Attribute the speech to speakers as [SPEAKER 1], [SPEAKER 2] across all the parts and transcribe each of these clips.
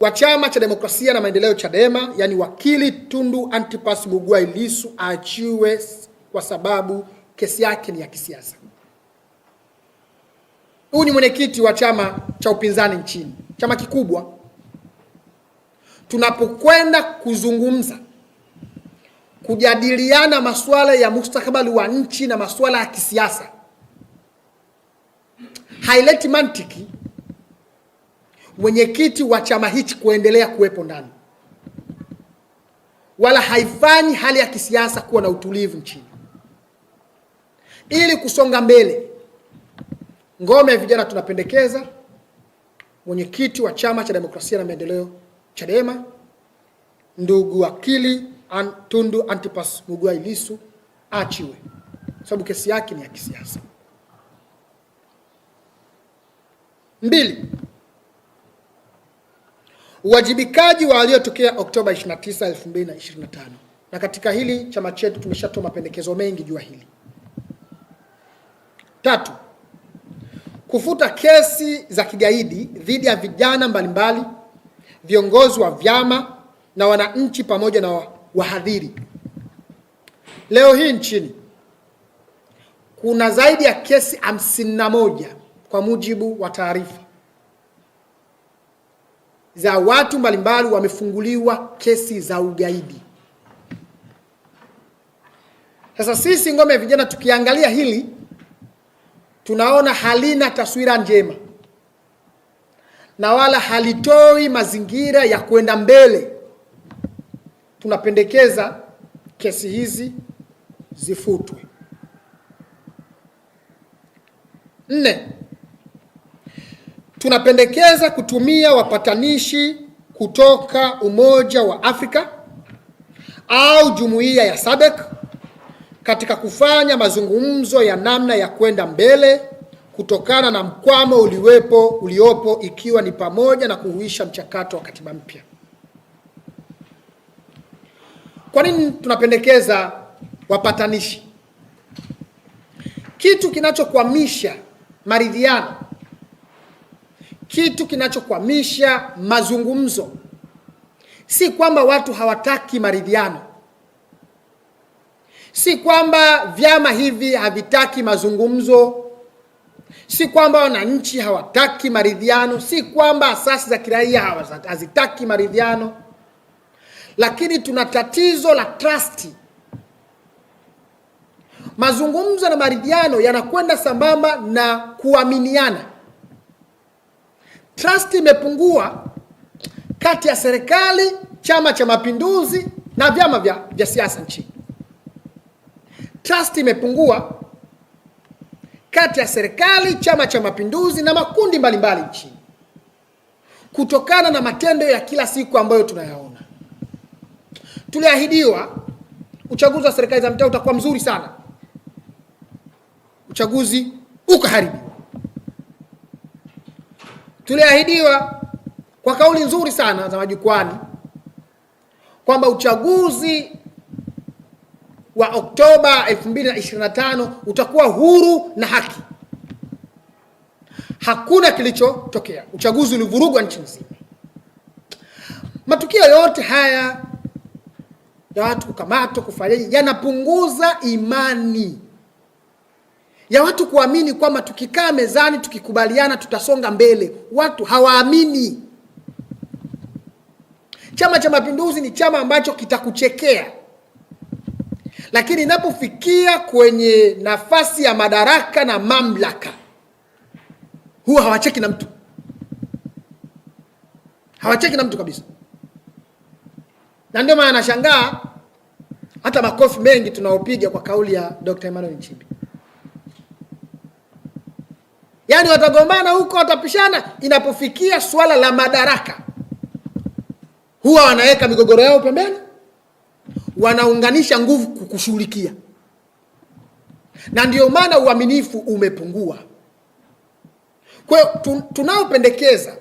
[SPEAKER 1] wa Chama cha Demokrasia na Maendeleo Chadema, yani wakili Tundu Antipas Mughwai Lissu aachiwe kwa sababu kesi yake ni ya kisiasa. Huyu ni mwenyekiti wa chama cha upinzani nchini, chama kikubwa. Tunapokwenda kuzungumza, kujadiliana masuala ya mustakabali wa nchi na masuala ya kisiasa, haileti mantiki mwenyekiti wa chama hichi kuendelea kuwepo ndani, wala haifanyi hali ya kisiasa kuwa na utulivu nchini. Ili kusonga mbele, ngome ya vijana tunapendekeza mwenyekiti wa Chama cha Demokrasia na Maendeleo Chadema, ndugu wakili Tundu Antipas Mughwai Lissu aachiwe, sababu kesi yake ni ya kisiasa. 2. Uwajibikaji wa waliotokea Oktoba 29, 2025. Na katika hili chama chetu tumeshatoa mapendekezo mengi juu hili. 3. Kufuta kesi za kigaidi dhidi ya vijana mbalimbali, viongozi wa vyama na wananchi pamoja na wahadhiri. Leo hii nchini kuna zaidi ya kesi 51 kwa mujibu wa taarifa za watu mbalimbali wamefunguliwa kesi za ugaidi. Sasa sisi ngome ya vijana tukiangalia hili, tunaona halina taswira njema na wala halitoi mazingira ya kwenda mbele. Tunapendekeza kesi hizi zifutwe. 4. Tunapendekeza kutumia wapatanishi kutoka Umoja wa Afrika au Jumuiya ya SADC katika kufanya mazungumzo ya namna ya kwenda mbele kutokana na mkwamo uliopo, ikiwa ni pamoja na kuhuisha mchakato wa katiba mpya. Kwa nini tunapendekeza wapatanishi? Kitu kinachokwamisha maridhiano, kitu kinachokwamisha mazungumzo, si kwamba watu hawataki maridhiano, si kwamba vyama hivi havitaki mazungumzo, si kwamba wananchi hawataki maridhiano, si kwamba asasi za kiraia hazitaki maridhiano, lakini tuna tatizo la trust. Mazungumzo na maridhiano yanakwenda sambamba na kuaminiana. Trust imepungua kati ya serikali, Chama cha Mapinduzi na vyama vya siasa nchini. Trust imepungua kati ya serikali, Chama cha Mapinduzi na makundi mbalimbali nchini, kutokana na matendo ya kila siku ambayo tunayaona. Tuliahidiwa uchaguzi wa serikali za mtaa utakuwa mzuri sana. Uchaguzi ukaharibiwa. Tuliahidiwa kwa kauli nzuri sana za majukwani kwamba uchaguzi wa Oktoba 2025 utakuwa huru na haki. Hakuna kilichotokea. Uchaguzi ulivurugwa nchi nzima. Matukio yote haya ya watu kukamatwa, kufariki, yanapunguza imani ya watu kuamini kwamba tukikaa mezani tukikubaliana tutasonga mbele. Watu hawaamini. Chama cha Mapinduzi ni chama ambacho kitakuchekea, lakini inapofikia kwenye nafasi ya madaraka na mamlaka, huwa hawacheki na mtu. Hawacheki na mtu kabisa. Na ndio maana nashangaa hata makofi mengi tunaopiga kwa kauli ya Dr. Emmanuel Nchimbi. Yaani watagombana huko, watapishana, inapofikia swala la madaraka huwa wanaweka migogoro yao pembeni, wanaunganisha nguvu kukushughulikia. Na ndio maana uaminifu umepungua. Kwa hiyo tunaopendekeza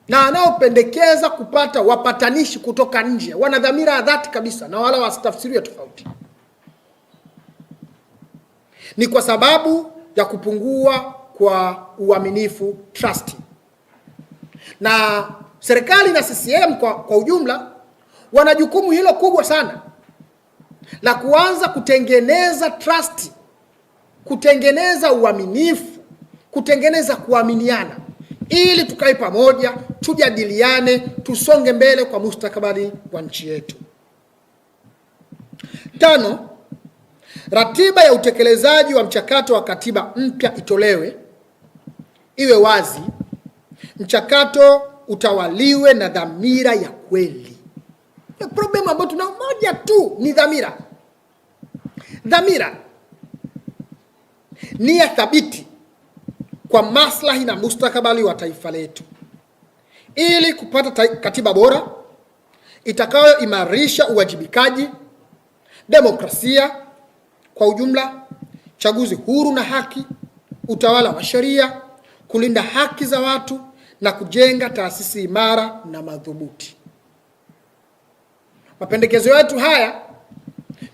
[SPEAKER 1] na wanaopendekeza kupata wapatanishi kutoka nje wana dhamira ya dhati kabisa, na wala wasitafsiriwe tofauti. Ni kwa sababu ya kupungua kwa uaminifu, trust. Na Serikali na CCM kwa ujumla wana jukumu hilo kubwa sana la kuanza kutengeneza trust, kutengeneza uaminifu, kutengeneza kuaminiana, ili tukae pamoja, tujadiliane, tusonge mbele kwa mustakabali wa nchi yetu. 5, ratiba ya utekelezaji wa mchakato wa katiba mpya itolewe, iwe wazi, mchakato utawaliwe na dhamira ya kweli. Problem ambayo tuna moja tu ni dhamira. Dhamira, nia thabiti kwa maslahi na mustakabali wa taifa letu, ili kupata katiba bora itakayoimarisha uwajibikaji, demokrasia kwa ujumla, chaguzi huru na haki, utawala wa sheria, kulinda haki za watu na kujenga taasisi imara na madhubuti. Mapendekezo yetu haya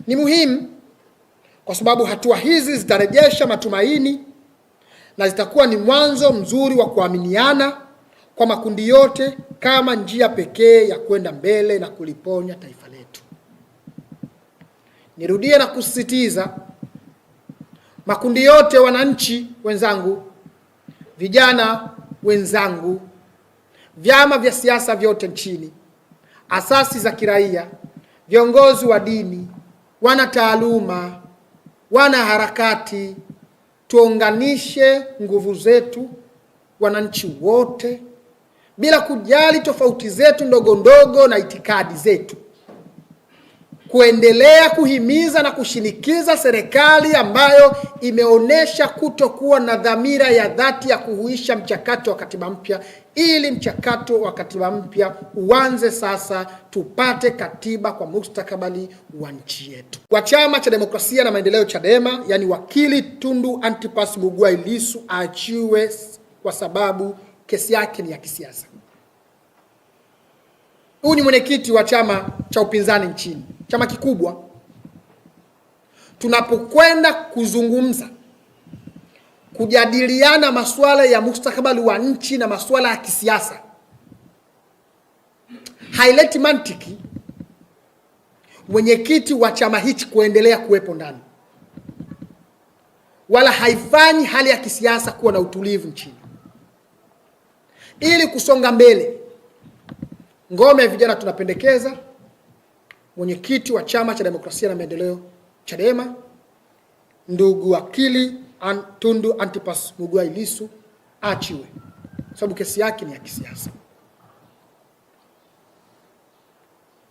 [SPEAKER 1] ni muhimu kwa sababu hatua hizi zitarejesha matumaini na zitakuwa ni mwanzo mzuri wa kuaminiana kwa makundi yote kama njia pekee ya kwenda mbele na kuliponya taifa letu. Nirudie na kusisitiza, makundi yote, wananchi wenzangu, vijana wenzangu, vyama vya siasa vyote nchini, asasi za kiraia, viongozi wa dini, wana taaluma, wana harakati, tuunganishe nguvu zetu, wananchi wote, bila kujali tofauti zetu ndogo ndogo na itikadi zetu, kuendelea kuhimiza na kushinikiza serikali ambayo imeonesha kutokuwa na dhamira ya dhati ya kuhuisha mchakato wa katiba mpya, ili mchakato wa katiba mpya uanze sasa, tupate katiba kwa mustakabali wa nchi yetu. Kwa Chama cha Demokrasia na Maendeleo Chadema, yani wakili Tundu Antipas Mughwai Lissu aachiwe kwa sababu kesi yake ni ya kisiasa. Huyu ni mwenyekiti wa chama cha upinzani nchini, chama kikubwa. Tunapokwenda kuzungumza, kujadiliana masuala ya mustakabali wa nchi na masuala ya kisiasa, haileti mantiki mwenyekiti wa chama hichi kuendelea kuwepo ndani, wala haifanyi hali ya kisiasa kuwa na utulivu nchini. Ili kusonga mbele, ngome ya vijana tunapendekeza mwenyekiti wa Chama cha Demokrasia na Maendeleo Chadema, ndugu wakili Tundu Antipas Mughwai Lissu aachiwe, sababu kesi yake ni ya kisiasa.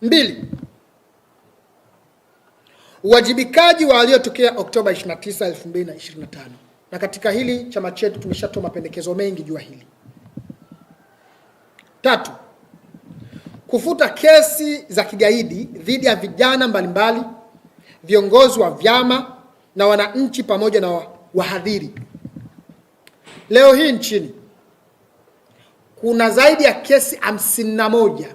[SPEAKER 1] 2, uwajibikaji wa waliotokea Oktoba 29, 2025. Na katika hili chama chetu tumeshatoa mapendekezo mengi juu hili. 3, kufuta kesi za kigaidi dhidi ya vijana mbalimbali, viongozi wa vyama na wananchi pamoja na wahadhiri. Leo hii nchini kuna zaidi ya kesi 51